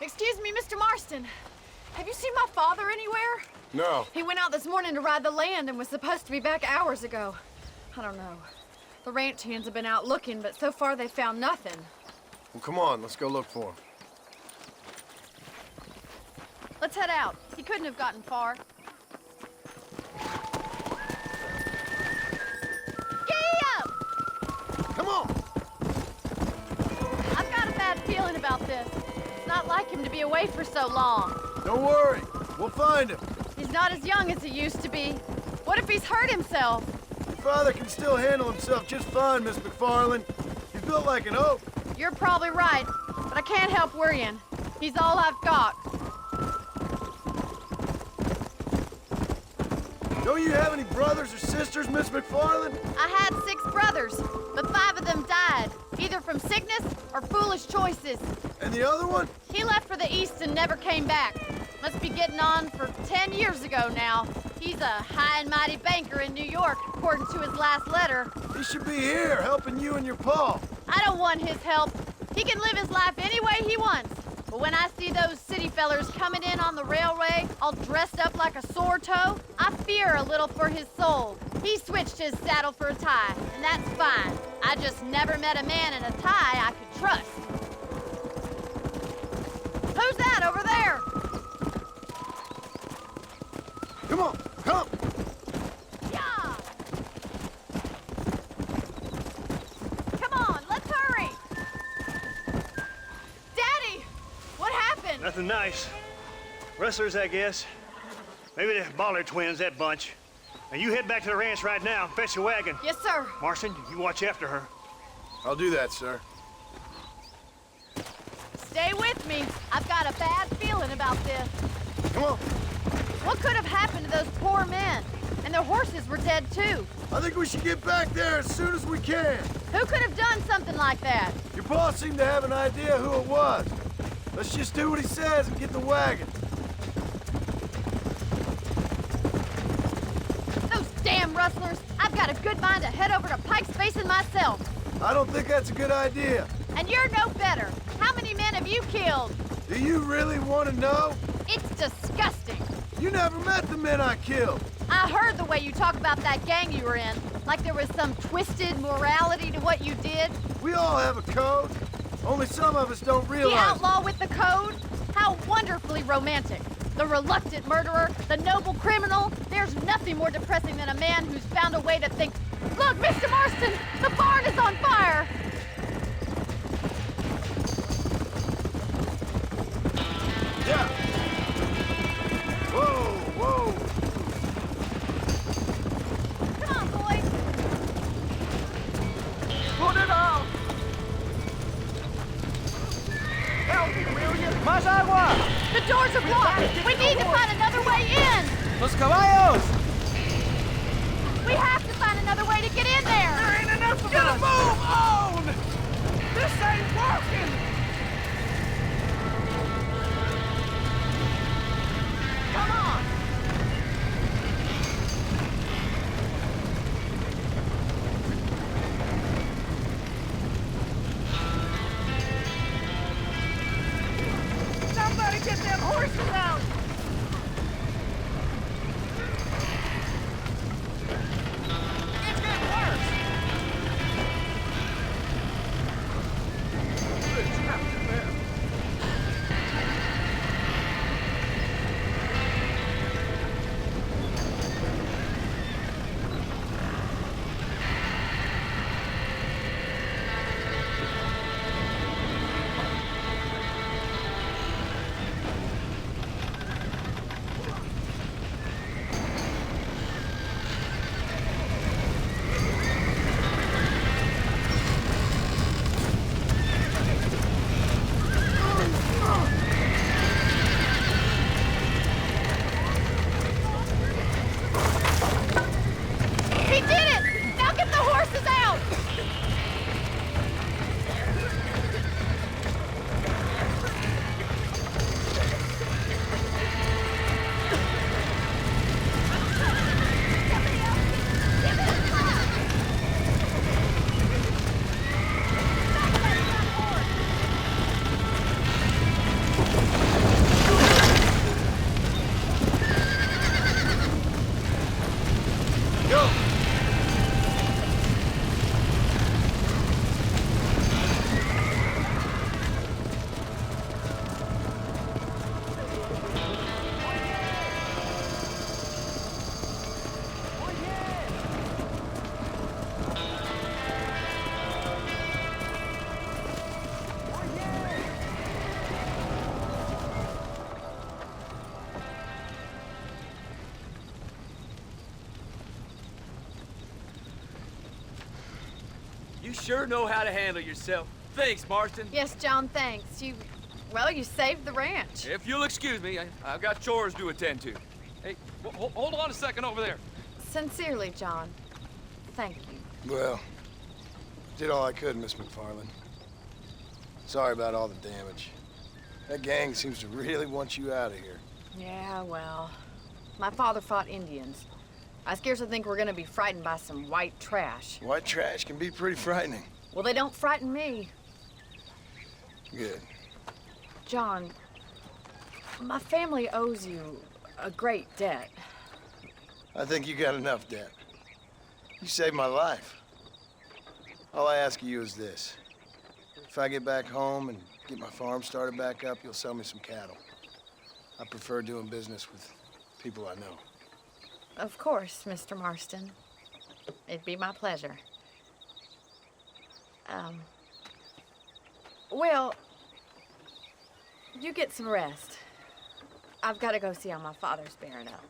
Excuse me, Mr. Marston. Have you seen my father anywhere? No. He went out this morning to ride the land and was supposed to be back hours ago. I don't know. The ranch hands have been out looking, but so far they found nothing. Well, come on, let's go look for him. Let's head out. He couldn't have gotten far. Giddy up! Come on! I've got a bad feeling about this. It's not like him to be away for so long. Don't worry, we'll find him. He's not as young as he used to be. What if he's hurt himself? Your father can still handle himself just fine, Miss McFarland. He's built like an oak. You're probably right, but I can't help worrying. He's all I've got. Don't you have any brothers or sisters, Miss McFarland? I had 6 brothers, but 5 of them died, either from sickness or foolish choices. And the other one? He left for the east and never came back. Must be getting on for 10 years ago now. He's a high and mighty banker in New York, according to his last letter. He should be here, helping you and your pa. I don't want his help. He can live his life any way he wants. But when I see those city fellers coming in on the railway, all dressed up like a sore toe, I fear a little for his soul. He switched his saddle for a tie, and that's fine. I just never met a man in a tie I could trust. Who's that over there? Come on, come! Yeah! Come on, let's hurry! Daddy! What happened? Nothing nice. Rustlers, I guess. Maybe the Baller twins, that bunch. Now you head back to the ranch right now and fetch the wagon. Yes, sir. Marston, you watch after her. I'll do that, sir. Stay with me. I've got a bad feeling about this. Come on. What could have happened to those poor men? And their horses were dead, too. I think we should get back there as soon as we can. Who could have done something like that? Your pa seemed to have an idea who it was. Let's just do what he says and get the wagon. Those damn rustlers! I've got a good mind to head over to Pike's Basin myself. I don't think that's a good idea. And you're no better. How many men have you killed? Do you really want to know? It's disgusting. You never met the men I killed. I heard the way you talk about that gang you were in, like there was some twisted morality to what you did. We all have a code. Only some of us don't The realize outlaw with the code? How wonderfully romantic. The reluctant murderer, the noble criminal. There's nothing more depressing than a man who's found a way to think, look, Mr. Marston, the barn is on fire. Yeah. Whoa, whoa. Come on, boys. Put it out. Help me, will you? ¡Más agua! The doors are blocked. We need to find another way in. ¡Los caballos! We have to find another way to get in there. There ain't enough of Get a us! move on! This ain't working! Come on. Somebody get them horses out! It's getting worse! It's after them. You sure know how to handle yourself. Thanks, Marston. Yes, John, thanks. Well, you saved the ranch. If you'll excuse me, I've got chores to attend to. Hey, hold on a second over there. Sincerely, John. Thank you. Well, did all I could, Miss McFarland. Sorry about all the damage. That gang seems to really want you out of here. Yeah, well, my father fought Indians. I scarcely think we're gonna be frightened by some white trash. White trash can be pretty frightening. Well, they don't frighten me. Good. John, my family owes you a great debt. I think you got enough debt. You saved my life. All I ask of you is this. If I get back home and get my farm started back up, you'll sell me some cattle. I prefer doing business with people I know. Of course, Mr. Marston. It'd be my pleasure. Well, you get some rest. I've got to go see how my father's bearing up.